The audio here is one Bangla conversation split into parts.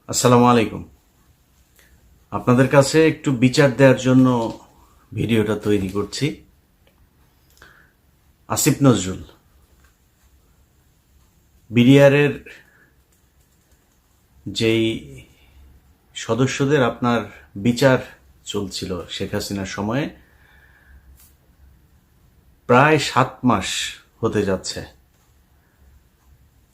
আসসালামু আলাইকুম। আপনাদের কাছে একটু বিচার দেওয়ার জন্য ভিডিওটা তৈরি করছি। আসিফ নজরুল বিডিআরের যেই সদস্যদের আপনার বিচার চলছিল শেখ হাসিনার সময়ে, প্রায় 7 মাস হতে যাচ্ছে,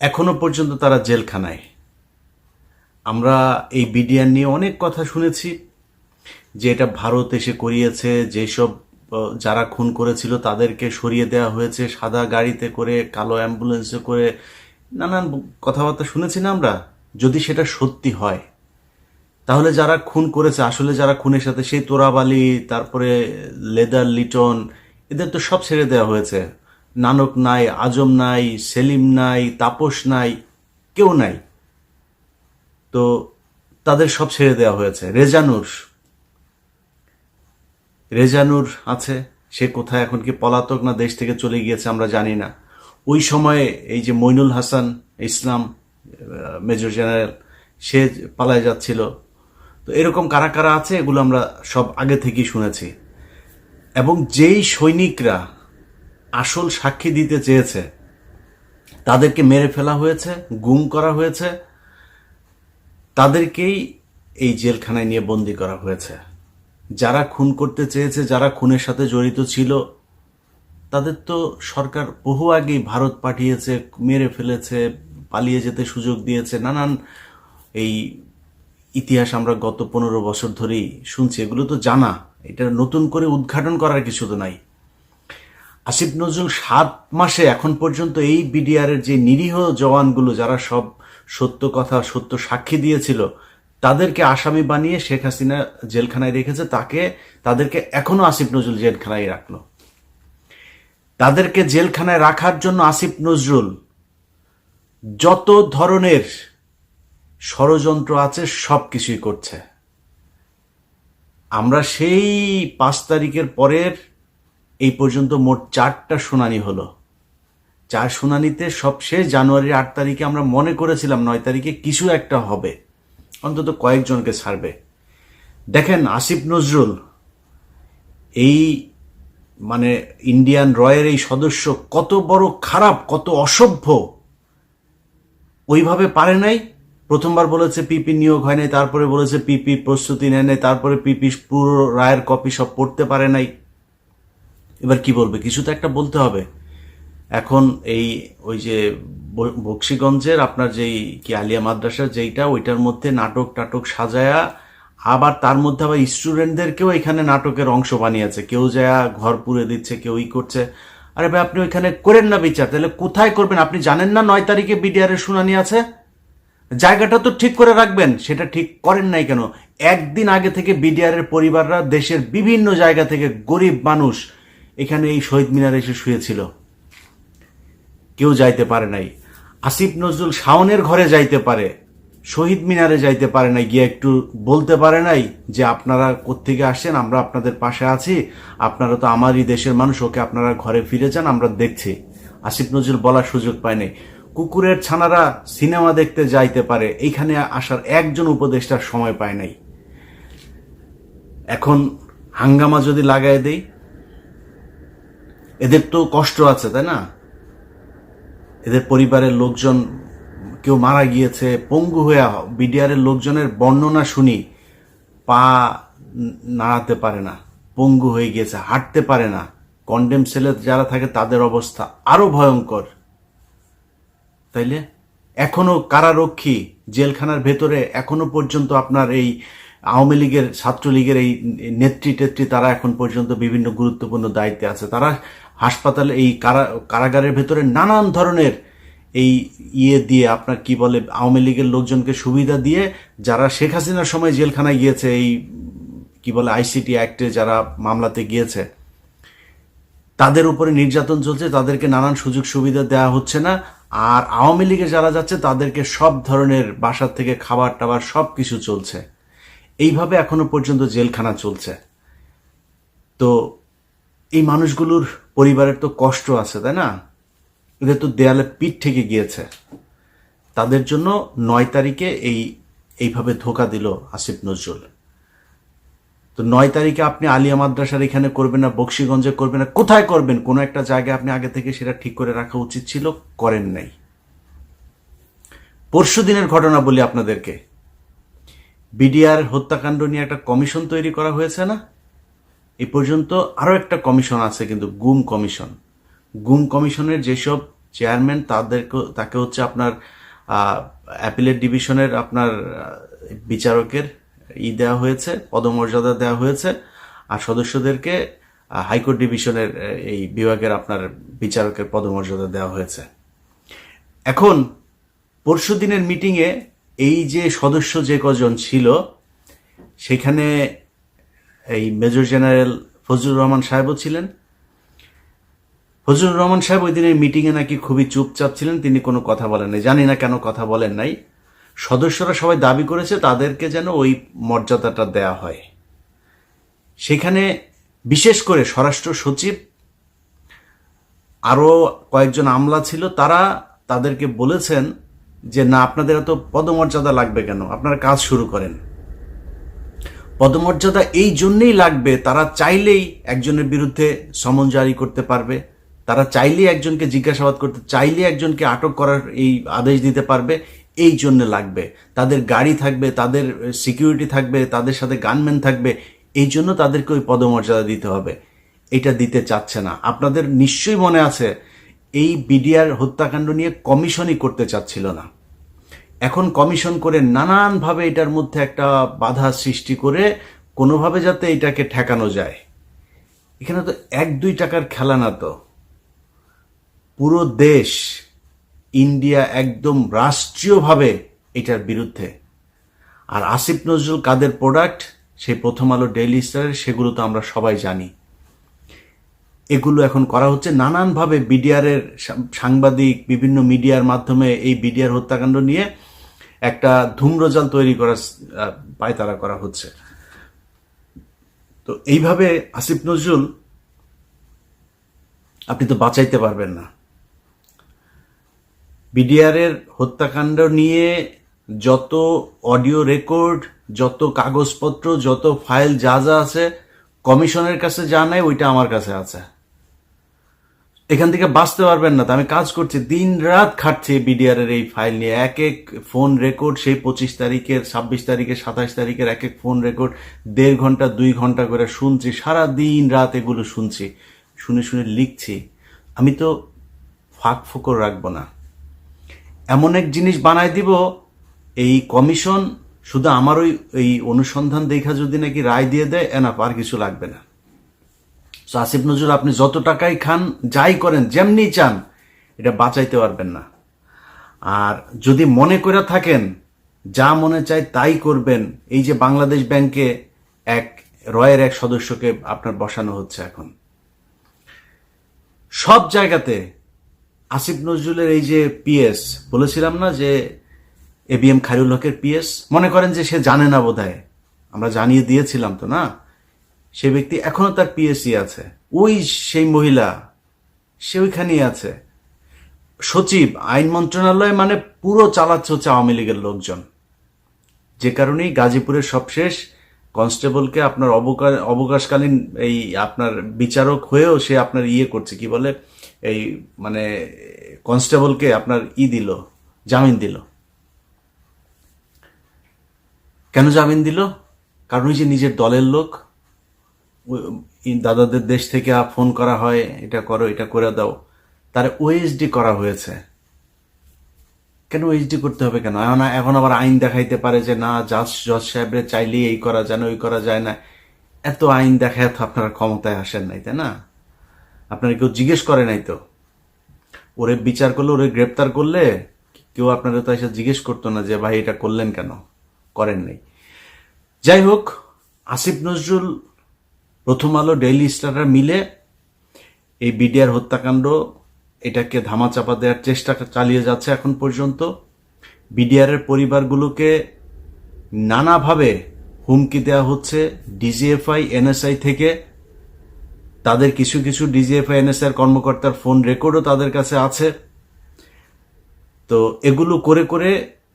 এখনো পর্যন্ত তারা জেলখানায়। আমরা এই বিডিআর নিয়ে অনেক কথা শুনেছি যে এটা ভারত এসে করিয়েছে, যেসব যারা খুন করেছিল তাদেরকে সরিয়ে দেওয়া হয়েছে সাদা গাড়িতে করে, কালো অ্যাম্বুলেন্সে করে, নানান কথাবার্তা শুনেছি না আমরা। যদি সেটা সত্যি হয় তাহলে যারা খুন করেছে, আসলে যারা খুনের সাথে, সেই তোরাবালি, তারপরে লেদার লিটন, এদের তো সব ছেড়ে দেওয়া হয়েছে। নানক নাই, আজম নাই, সেলিম নাই, তাপস নাই, কেউ নাই। তো তাদের সব ছেড়ে দেওয়া হয়েছে। রেজানুর আছে, সে কোথায় এখন, কি পলাতক না দেশ থেকে চলে গিয়েছে আমরা জানি না। ওই সময়ে এই যে মইনুল হাসান ইসলাম, মেজর জেনারেল, সে পালায় যাচ্ছিল। তো এরকম কারা কারা আছে এগুলো আমরা সব আগে থেকেই শুনেছি। এবং যেই সৈনিকরা আসল সাক্ষী দিতে চেয়েছে তাদেরকে মেরে ফেলা হয়েছে, গুম করা হয়েছে, তাদেরকেই এই জেলখানায় নিয়ে বন্দি করা হয়েছে। যারা খুন করতে চেয়েছে, যারা খুনের সাথে জড়িত ছিল, তাদের তো সরকার বহু আগেই ভারত পাঠিয়েছে, মেরে ফেলেছে, পালিয়ে যেতে সুযোগ দিয়েছে। নানান এই ইতিহাস আমরা গত 15 বছর ধরেই শুনছি, এগুলো তো জানা, এটা নতুন করে উদ্ঘাটন করার কিছু তো নাই। আসিফ নজরুল 7 মাসে এখন পর্যন্ত এই বিডিআরের যে নিরীহ জওয়ানগুলো, যারা সব সত্য কথা, সত্য সাক্ষী দিয়েছিল, তাদেরকে আসামি বানিয়ে শেখ হাসিনা জেলখানায় রেখেছে। তাদেরকে এখনো আসিফ নজরুল জেলখানায় রাখলো। তাদেরকে জেলখানায় রাখার জন্য আসিফ নজরুল যত ধরনের ষড়যন্ত্র আছে সব কিছুই করছে। আমরা সেই 5 তারিখের পরের এই পর্যন্ত মোট 4টা শুনানি হলো। 4 শুনানিতে সবশেষ জানুয়ারির 8 তারিখে আমরা মনে করেছিলাম 9 তারিখে কিছু একটা হবে, অন্তত কয়েকজনকে ছাড়বে। দেখেন আসিফ নজরুল এই মানে ইন্ডিয়ান রয়ের এই সদস্য কত বড় খারাপ, কত অসভ্য। ওইভাবে পারে নাই। প্রথমবার বলেছে পিপি নিয়োগ হয় নাই, তারপরে বলেছে পিপি প্রস্তুতি নেয় নাই, তারপরে পিপি পুরো রায়ের কপি সব পড়তে পারে নাই। এবার কি বলবে? কিছু তো একটা বলতে হবে। এখন ওই যে বক্সিগঞ্জের আপনার যেই কি আলিয়া মাদ্রাসা যেইটা, ওইটার মধ্যে নাটক টাটক সাজায়া, আবার তার মধ্যে আবার স্টুডেন্টদেরকেও এখানে নাটকের অংশ বানিয়েছে। কেউ যায় ঘর পুড়ে দিচ্ছে, কেউ করছে। আরে ভাই, আপনি ওইখানে করেন না বিচার, তাহলে কোথায় করবেন? আপনি জানেন না 9 তারিখে বিডিআর এর শুনানি আছে? জায়গাটা তো ঠিক করে রাখবেন, সেটা ঠিক করেন নাই কেন? একদিন আগে থেকে বিডিআর এর পরিবাররা দেশের বিভিন্ন জায়গা থেকে, গরিব মানুষ এখানে এই শহীদ মিনারে এসে শুয়েছিল, কেউ যাইতে পারে নাই। আসিফ নজরুল শাওনের ঘরে যাইতে পারে, শহীদ মিনারে যাইতে পারে নাই, গিয়ে একটু বলতে পারে নাই যে আপনারা কোত্থেকে আসছেন, আমরা আপনাদের পাশে আছি, আপনারা তো আমারই দেশের মানুষ, ওকে আপনারা ঘরে ফিরে যান, আমরা দেখছি। আসিফ নজরুল বলার সুযোগ পায় নাই। কুকুরের ছানারা সিনেমা দেখতে যাইতে পারে, এইখানে আসার একজন উপদেষ্টার সময় পায় নাই। এখন হাঙ্গামা যদি লাগাই দেই, এদের তো কষ্ট আছে, তাই না? এদের পরিবারের লোকজন, কেউ মারা গিয়েছে, পঙ্গু হয়ে, বিডিআর এর লোকজনের বর্ণনা শুনি, পা নাড়াতে পারে না, পঙ্গু হয়ে গিয়েছে, হাঁটতে পারে না। কন্ডেম সেলে যারা থাকে তাদের অবস্থা আরো ভয়ঙ্কর। তাইলে এখনো কারারক্ষী জেলখানার ভেতরে, এখনো পর্যন্ত আপনার এই আওয়ামী লীগের, ছাত্রলীগের এই নেত্রী তারা এখন পর্যন্ত বিভিন্ন গুরুত্বপূর্ণ দায়িত্বে আছে। তারা হাসপাতালে, এই কারাগারের ভেতরে নানান ধরনের এই দিয়ে আপনার কি বলে, আওয়ামী লীগের লোকজনকে সুবিধা দিয়ে, যারা শেখ হাসিনার সময় জেলখানায় গিয়েছে, এই কি বলে আইসিটি অ্যাক্টে যারা মামলাতে গিয়েছে, তাদের উপরে নির্যাতন চলছে, তাদেরকে নানান সুযোগ সুবিধা দেওয়া হচ্ছে না। আর আওয়ামী লীগে যারা যাচ্ছে তাদেরকে সব ধরনের বাসা থেকে খাবার টাবার সব কিছু চলছে। এইভাবে এখনো পর্যন্ত জেলখানা চলছে। তো এই মানুষগুলোর পরিবারের তো কষ্ট আছে, তাই না? এদের তো দেয়ালে পিঠ থেকে গিয়েছে। তাদের জন্য 9 তারিখে এইভাবে ধোকা দিল আসিফ নজরুল। তো 9 তারিখে আপনি আলিয়া মাদ্রাসার এখানে করবেন না, বক্সিগঞ্জে করবেন না, কোথায় করবেন? কোনো একটা জায়গায় আপনি আগে থেকে সেটা ঠিক করে রাখা উচিত ছিল, করেন নাই। পরশু দিনের ঘটনা বলি আপনাদেরকে, বিডিআর হত্যাকাণ্ড নিয়ে একটা কমিশন তৈরি করা হয়েছে না? এই পর্যন্ত আরো একটা কমিশন আছে, কিন্তু গুম কমিশন। গুম কমিশনের যেসব চেয়ারম্যান তাকে হচ্ছে আপনার অ্যাপিলেট ডিভিশনের আপনার বিচারকের দেওয়া হয়েছে, পদমর্যাদা দেওয়া হয়েছে, আর সদস্যদেরকে হাইকোর্ট ডিভিশনের এই বিভাগের আপনার বিচারকের পদমর্যাদা দেওয়া হয়েছে। এখন পরশু দিনের মিটিংয়ে এই যে সদস্য যে কজন ছিল, সেখানে এই মেজর জেনারেল ফজলুর রহমান সাহেবও ছিলেন। ফজলুর রহমান সাহেব ওই দিনের মিটিংয়ে নাকি খুবই চুপচাপ ছিলেন, তিনি কোনো কথা বলেন নাই। জানি না কেন কথা বলেন নাই। সদস্যরা সবাই দাবি করেছে তাদেরকে যেন ওই মর্যাদাটা দেয়া হয়। সেখানে বিশেষ করে স্বরাষ্ট্র সচিব, আরো কয়েকজন আমলা ছিল, তাদেরকে বলেছেন যে না, আপনাদের এত পদমর্যাদা লাগবে কেন, আপনারা কাজ শুরু করেন। পদমর্যাদা এই জন্যই লাগবে, তারা চাইলেই একজনের বিরুদ্ধে সমন জারি করতে পারবে, তারা চাইলেই একজনকে জিজ্ঞাসাবাদ করতে, চাইলে একজনকে আটক করার এই আদেশ দিতে পারবে। এই জন্য লাগবে, তাদের গাড়ি থাকবে, তাদের সিকিউরিটি থাকবে, তাদের সাথে গানম্যান থাকবে, এই জন্য তাদেরকে ওই পদমর্যাদা দিতে হবে। এটা দিতে চাচ্ছে না। আপনাদের নিশ্চয়ই মনে আছে, এই বিডিআর হত্যাকাণ্ড নিয়ে কমিশনই করতে চাচ্ছিল না। এখন কমিশন করে নানানভাবে এটার মধ্যে একটা বাধা সৃষ্টি করে কোনোভাবে যাতে এটাকে ঠেকানো যায়। এখানে তো 1-2 টাকার খেলা না, তো পুরো দেশ, ইন্ডিয়া একদম রাষ্ট্রীয়ভাবে এটার বিরুদ্ধে। আর আসিফ নজরুল কাদের প্রোডাক্ট, সেই প্রথম আলো, ডেইলি স্টারের, সেগুলো তো আমরা সবাই জানি। এগুলো এখন করা হচ্ছে নানানভাবে। বিডিআরের সাংবাদিক বিভিন্ন মিডিয়ার মাধ্যমে এই বিডিআর হত্যাকাণ্ড নিয়ে একটা ধূম্রজাল তৈরি করার পায়তারা করা হচ্ছে। তো এইভাবে আসিফ নজরুল আপনি তো বাঁচাইতে পারবেন না। বিডিআরের হত্যাকাণ্ড নিয়ে যত অডিও রেকর্ড, যত কাগজপত্র, যত ফাইল যা যা আছে, কমিশনের কাছে যা নাই ওইটা আমার কাছে আছে। এখান থেকে বাঁচতে পারবেন না। তো আমি কাজ করছি, দিন রাত খাটছি বিডিআর এর এই ফাইল নিয়ে। এক এক ফোন রেকর্ড, সেই 25 তারিখের, 26 তারিখের, 27 তারিখের এক এক ফোন রেকর্ড 1.5 ঘন্টা 2 ঘন্টা করে শুনছি, সারা দিন রাত এগুলো শুনছি, শুনে শুনে লিখছি। আমি তো ফাঁক ফোকর রাখবো না। এমন এক জিনিস বানায় দিব, এই কমিশন শুধু আমার ওই অনুসন্ধান দেখা যদি নাকি রায় দিয়ে দেয়, এনা আর কিছু লাগবে না। আসিফ নজরুল আপনি যত টাকাই খান, যাই করেন, যেমনি চান, এটা বাঁচাইতে পারবেন না। আর যদি মনে করে থাকেন যা মনে চায় তাই করবেন, এই যে বাংলাদেশ ব্যাংকে রয়ের এক সদস্যকে আপনার বসানো হচ্ছে এখন, সব জায়গাতে আসিফ নজরুলের এই যে পিএস, বলেছিলাম না যে এবিএম খায়রুল হকের পিএস, মনে করেন যে সে জানে না বোধহয়, আমরা জানিয়ে দিয়েছিলাম তো না, সে ব্যক্তি এখনো তার পিএসসি আছে, ওই সেই মহিলা সে ওইখানেই আছে। সচিব আইন মন্ত্রণালয় মানে পুরো চালাচ্ছে হচ্ছে আওয়ামী লীগের লোকজন। যে কারণেই গাজীপুরের সবশেষ কনস্টেবলকে আপনার অবকাশকালীন এই আপনার বিচারক হয়েও সে আপনার করছে, কি বলে, এই মানে কনস্টেবলকে আপনার দিল, জামিন দিল। কেন জামিন দিল? কারণ ওই যে নিজের দলের লোক, দাদাদের দেশ থেকে ফোন করা হয়, এটা করো, এটা করে দাও, তার ওএসডি করা হয়েছে। কেন ওএসডি করতে হবে কেন? এখন আবার আইন দেখাইতে পারে যে না, জজ সাহেবরে চাইলেই এই করা যায় না, ওই করা যায় না। এত আইন দেখায় তো আপনারা ক্ষমতায় আসেন নাই, তাই না? আপনারা কেউ জিজ্ঞেস করে নাই তো। ওরে বিচার করলে, ওরে গ্রেপ্তার করলে কেউ আপনারা তো এসে জিজ্ঞেস করতো না যে ভাই এটা করলেন কেন, করেন নাই। যাই হোক, আসিফ নজরুল, প্রথম আলো, ডেইলি স্টার মিলে এই বিডিআর হত্যাকাণ্ড এটাকে ধামাচাপা দেওয়ার চেষ্টা চালিয়ে যাচ্ছে এখন পর্যন্ত। বিডিআর এর পরিবারগুলোকে নানাভাবে হুমকি দেওয়া হচ্ছে ডিজিএফআই, এনএসআই থেকে। তাদের কিছু কিছু ডিজিএফআই, এনএসআই কর্মকর্তার ফোন রেকর্ডও তাদের কাছে আছে। তো এগুলো করে করে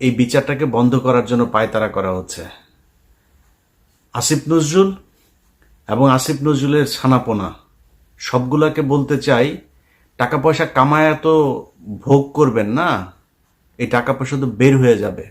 এই বিচারটাকে বন্ধ করার জন্য পায়তারা করা হচ্ছে। আসিফ নজরুল এবং আসিফ নজরুলের ছানাপোনা সবগুলাকে বলতে চাই, টাকা পয়সা কামায় তো ভোগ করবেন না, এই টাকা পয়সা তো বের হয়ে যাবে।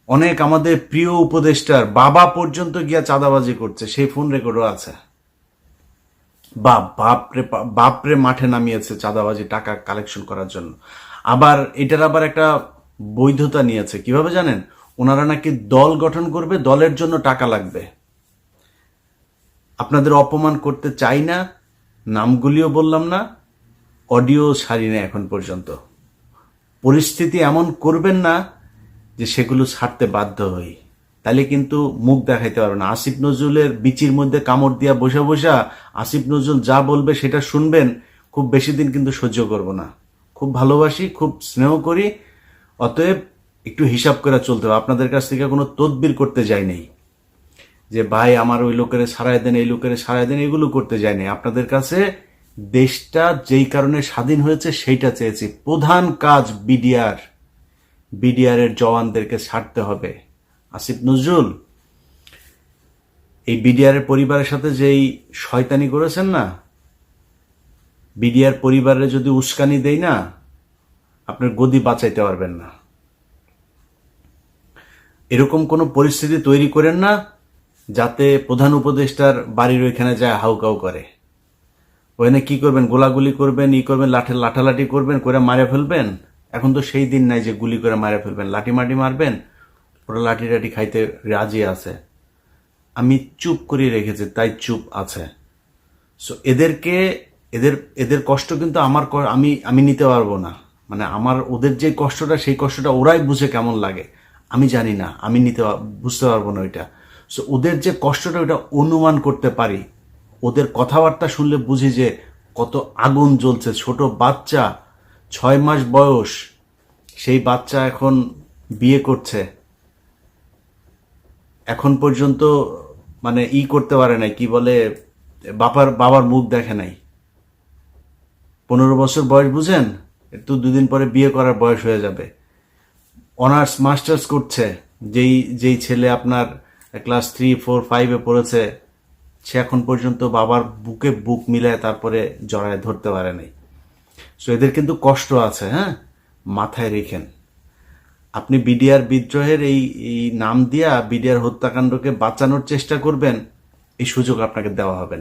অনেক আমাদের প্রিয় উপদেষ্টার বাবা পর্যন্ত গিয়া চাঁদাবাজি করছে, সেই ফোন রেকর্ডও আছে। বাপরে মাঠে নামিয়েছে চাঁদাবাজি টাকা কালেকশন করার জন্য। আবার এটার আবার একটা বৈধতা নিয়েছে, কিভাবে জানেন? ওনারা নাকি দল গঠন করবে, দলের জন্য টাকা লাগবে। আপনাদের অপমান করতে চাই না, নামগুলিও বললাম না, অডিও ছাড়ি না এখন পর্যন্ত। পরিস্থিতি এমন করবেন না যে সেগুলো ছাড়তে বাধ্য হই, তাহলে কিন্তু মুখ দেখাইতে পারবে না। আসিফ নজরুলের বিচির মধ্যে কামড় দিয়া বসে বসা আসিফ নজরুল যা বলবে সেটা শুনবেন, খুব বেশি দিন কিন্তু সহ্য করব না। খুব ভালোবাসি, খুব স্নেহ করি, অতএব একটু হিসাব করে চলতে হবে। আপনাদের কাছ থেকে কোনো তদবির করতে যাই নাই যে ভাই আমার ওই লোকের সারাই দেন, এই লোকের সারাই দেন, এগুলো করতে যাই নাই। আপনাদের কাছে দেশটা যেই কারণে স্বাধীন হয়েছে সেইটা চেয়েছি। প্রধান কাজ বিডিআর এর জওয়ানদেরকে ছাড়তে হবে। আসিফ নজরুল এই বিডিআর এর পরিবারের সাথে যেই শয়তানি করেছেন না, বিডিআর পরিবারে যদি উস্কানি দেই না, আপনার গদি বাঁচাইতে পারবেন না। এরকম কোনো পরিস্থিতি তৈরি করেন না যাতে প্রধান উপদেষ্টার বাড়ির ওইখানে যায় হাউকাউ করে। ওখানে কি করবেন? গোলাগুলি করবেন, করবেন, লাঠালাঠি করবেন, করে মারে ফেলবেন। এখন তো সেই দিন নাই যে গুলি করে মারে ফেলবেন, লাঠি মাটি মারবেন, ওরা লাঠি টাঠি খাইতে রাজি আছে। আমি চুপ করে রেখেছি, তাই চুপ আছে। সো এদের কষ্ট কিন্তু আমি নিতে পারবো না। মানে আমার ওদের যে কষ্টটা, সেই কষ্টটা ওরাই বুঝে কেমন লাগে, আমি জানি না, আমি বুঝতে পারবো না ওইটা। সো ওদের যে কষ্টটা ওইটা অনুমান করতে পারি। ওদের কথাবার্তা শুনলে বুঝি যে কত আগুন জ্বলছে। ছোট বাচ্চা, 6 মাস বয়স, সেই বাচ্চা এখন বিয়ে করছে, এখন পর্যন্ত মানে করতে পারে নাই, কি বলে, বাবার মুখ দেখে নাই। 15 বছর বয়স, বুঝেন? একটু 2 দিন পরে বিয়ে করার বয়স হয়ে যাবে। অনার্স মাস্টার্স করছে, যেই ছেলে আপনার ক্লাস 3, 4, 5-এ পড়েছে, সে এখন পর্যন্ত বাবার বুকে বুক মিলায় তারপরে জড়ায় ধরতে পারে নাই। সো এদের কিন্তু কষ্ট আছে, হ্যাঁ, মাথায় রেখেন। আপনি বিডিআর বিদ্রোহের এই নাম দিয়া বিডিআর হত্যাকাণ্ডকে বাঁচানোর চেষ্টা করবেন, এই সুযোগ আপনাকে দেওয়া হবে না।